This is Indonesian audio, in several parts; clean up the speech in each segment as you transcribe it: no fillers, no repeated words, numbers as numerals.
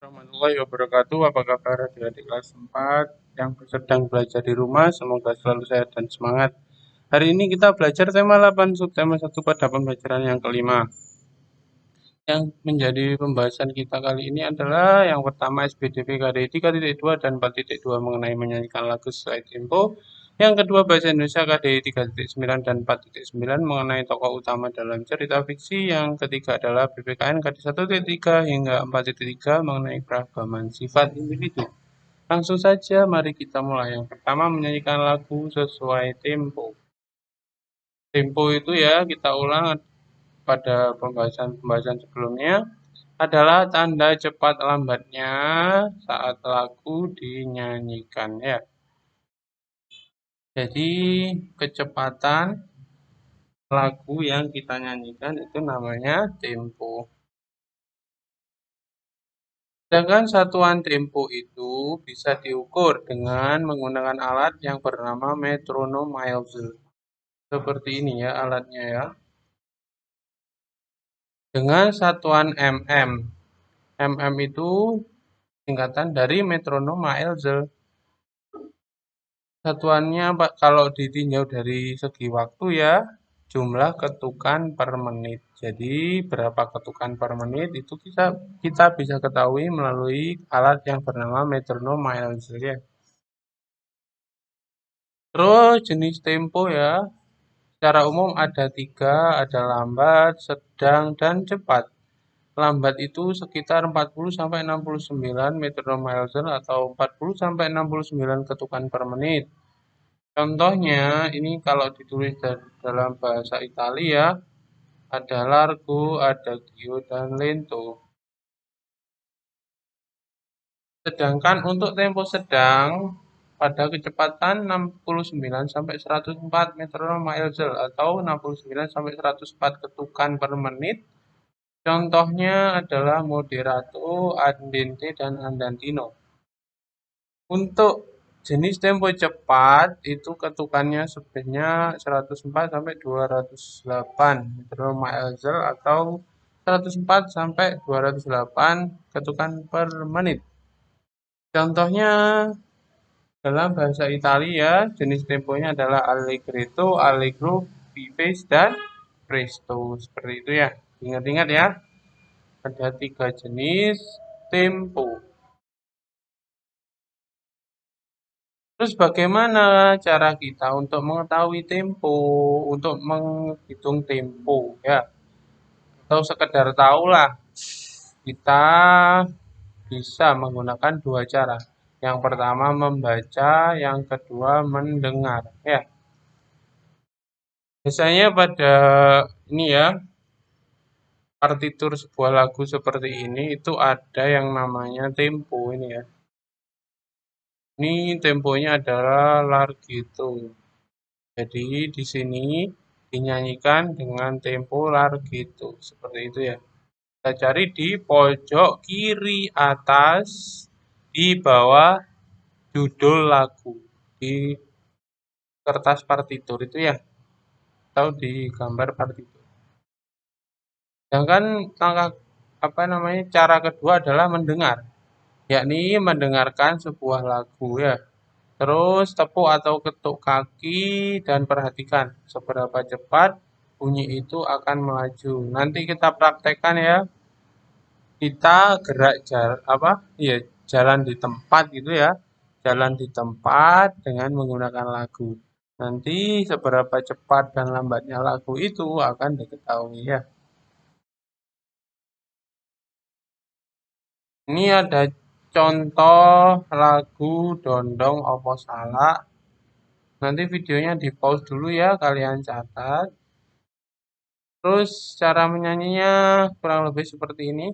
Warahmatullahi wabarakatuh. Apa kabar adik-adik kelas 4 yang sedang belajar di rumah? Semoga selalu sehat dan semangat. Hari ini kita belajar tema 8 subtema 1 pada pembelajaran yang kelima. Yang menjadi pembahasan kita kali ini adalah yang pertama SPDP KDI 3.2 dan 4.2 mengenai menyanyikan lagu sesuai tempo. Yang kedua bahasa Indonesia KDI 3.9 dan 4.9 mengenai tokoh utama dalam cerita fiksi. Yang ketiga adalah PPKN KD 1.3 hingga 4.3 mengenai keragaman sifat individu. Langsung saja mari kita mulai. Yang pertama menyanyikan lagu sesuai tempo. Tempo itu ya kita ulang pada pembahasan sebelumnya adalah tanda cepat lambatnya saat lagu dinyanyikan ya. Jadi kecepatan lagu yang kita nyanyikan itu namanya tempo. Sedangkan satuan tempo itu bisa diukur dengan menggunakan alat yang bernama metronom Milesel. Seperti ini ya alatnya ya. Dengan satuan mm. Mm itu singkatan dari metronom Milesel. Satuannya kalau ditinjau dari segi waktu ya, jumlah ketukan per menit. Jadi berapa ketukan per menit itu kita bisa ketahui melalui alat yang bernama metronom Milesel ya. Terus jenis tempo ya, secara umum ada 3, ada lambat, sedang, dan cepat. Lambat itu sekitar 40 sampai 69 metronom Milesel atau 40 sampai 69 ketukan per menit. Contohnya, ini kalau ditulis dalam bahasa Italia, ada largo, ada gio, dan lento. Sedangkan untuk tempo sedang, pada kecepatan 69 sampai 104 metronom Milesel atau 69 sampai 104 ketukan per menit. Contohnya adalah moderato, andante, dan andantino. Untuk jenis tempo cepat itu ketukannya speednya 104 sampai 208 metronom Milesel atau 104 sampai 208 ketukan per menit. Contohnya dalam bahasa Italia jenis temponya adalah allegretto, allegro, vivace, dan presto. Seperti itu ya. Ingat-ingat ya. Ada 3 jenis tempo. Terus bagaimana cara kita untuk mengetahui tempo, untuk menghitung tempo ya? Atau sekedar tahulah, kita bisa menggunakan 2 cara. Yang pertama membaca, yang kedua mendengar ya. Biasanya pada ini ya, partitur sebuah lagu seperti ini itu ada yang namanya tempo ini ya. Ini temponya adalah larghetto. Jadi di sini dinyanyikan dengan tempo larghetto seperti itu ya. Kita cari di pojok kiri atas di bawah judul lagu di kertas partitur itu ya, atau di gambar partitur. Sedangkan cara kedua adalah mendengar, yakni mendengarkan sebuah lagu ya. Terus tepuk atau ketuk kaki dan perhatikan seberapa cepat bunyi itu akan melaju. Nanti kita praktekkan ya. Kita gerak jalan di tempat gitu ya. Jalan di tempat dengan menggunakan lagu. Nanti seberapa cepat dan lambatnya lagu itu akan diketahui ya. Ini ada contoh lagu Dondong Opo Salak. Nanti videonya di pause dulu ya, kalian catat. Terus cara menyanyinya kurang lebih seperti ini.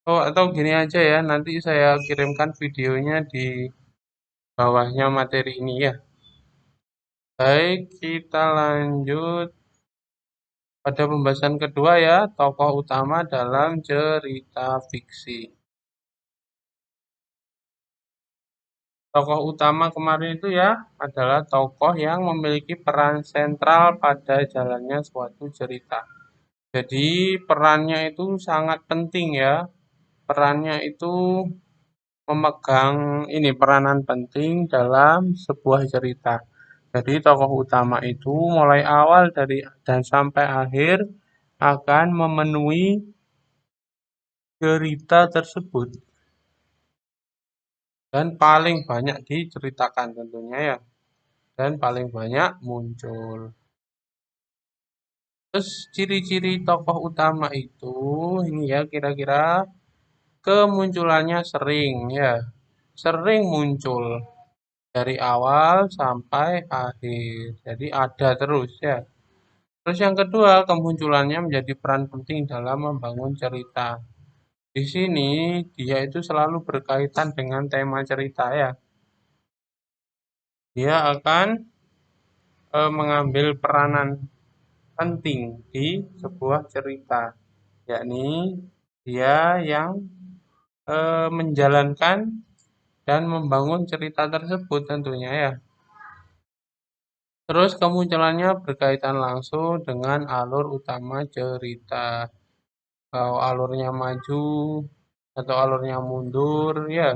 Oh, atau gini aja ya, nanti saya kirimkan videonya di bawahnya materi ini ya. Baik, kita lanjut pada pembahasan kedua ya, tokoh utama dalam cerita fiksi. Tokoh utama kemarin itu ya adalah tokoh yang memiliki peran sentral pada jalannya suatu cerita. Jadi perannya itu sangat penting ya. Perannya itu memegang ini peranan penting dalam sebuah cerita. Jadi tokoh utama itu mulai awal dari dan sampai akhir akan memenuhi cerita tersebut dan paling banyak diceritakan tentunya ya dan paling banyak muncul. Terus ciri-ciri tokoh utama itu ini ya kira-kira kemunculannya sering ya, sering muncul dari awal sampai akhir. Jadi ada terus ya. Terus yang kedua, kemunculannya menjadi peran penting dalam membangun cerita. Di sini dia itu selalu berkaitan dengan tema cerita ya. Dia akan mengambil peranan penting di sebuah cerita, yakni dia yang menjalankan dan membangun cerita tersebut tentunya ya. Terus kemunculannya berkaitan langsung dengan alur utama cerita. Kalau alurnya maju atau alurnya mundur ya,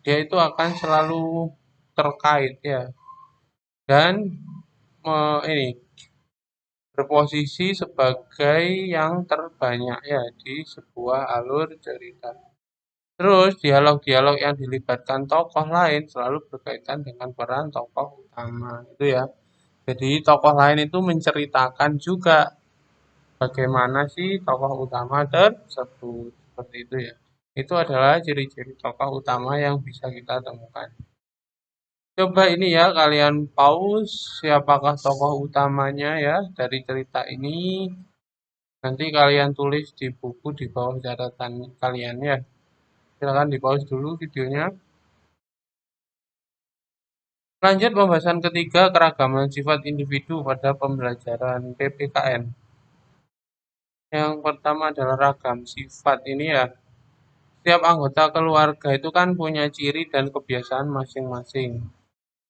dia itu akan selalu terkait ya. Dan ini berposisi sebagai yang terbanyak ya di sebuah alur cerita. Terus dialog-dialog yang dilibatkan tokoh lain selalu berkaitan dengan peran tokoh utama itu ya. Jadi tokoh lain itu menceritakan juga bagaimana sih tokoh utama tersebut seperti itu ya. Itu adalah ciri-ciri tokoh utama yang bisa kita temukan. Coba ini ya kalian pause siapakah tokoh utamanya ya dari cerita ini. Nanti kalian tulis di buku di bawah catatan kalian ya. Silakan di pause dulu videonya. Lanjut pembahasan ketiga, keragaman sifat individu pada pembelajaran PPKN. Yang pertama adalah ragam sifat ini ya. Setiap anggota keluarga itu kan punya ciri dan kebiasaan masing-masing.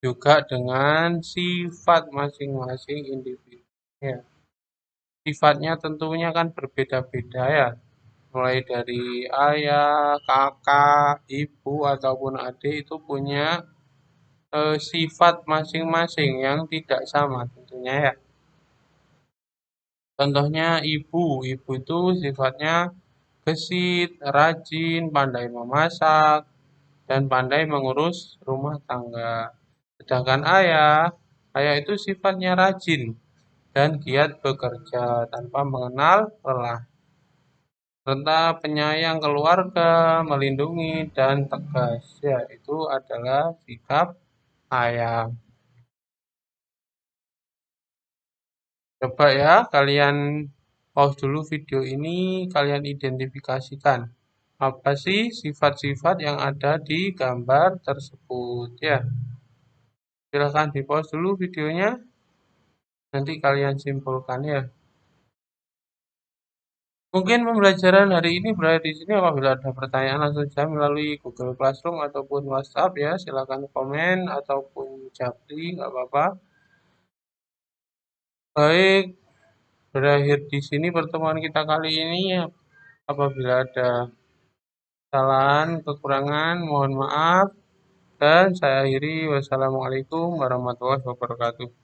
Juga dengan sifat masing-masing individu. Ya. Sifatnya tentunya kan berbeda-beda ya. Mulai dari ayah, kakak, ibu, ataupun adik itu punya sifat masing-masing yang tidak sama tentunya ya. Contohnya ibu itu sifatnya gesit, rajin, pandai memasak, dan pandai mengurus rumah tangga. Sedangkan ayah itu sifatnya rajin dan giat bekerja tanpa mengenal lelah. Serta penyayang keluarga, melindungi, dan tegas. Ya, itu adalah sikap ayah. Coba ya, kalian pause dulu video ini, kalian identifikasikan. Apa sih sifat-sifat yang ada di gambar tersebut ya. Silahkan di pause dulu videonya, nanti kalian simpulkan ya. Mungkin pembelajaran hari ini berakhir di sini. Apabila ada pertanyaan langsung saja melalui Google Classroom ataupun WhatsApp ya. Silakan komen ataupun japri, nggak apa-apa. Baik, berakhir di sini pertemuan kita kali ini ya. Apabila ada kesalahan, kekurangan, mohon maaf. Dan saya akhiri. Wassalamualaikum warahmatullahi wabarakatuh.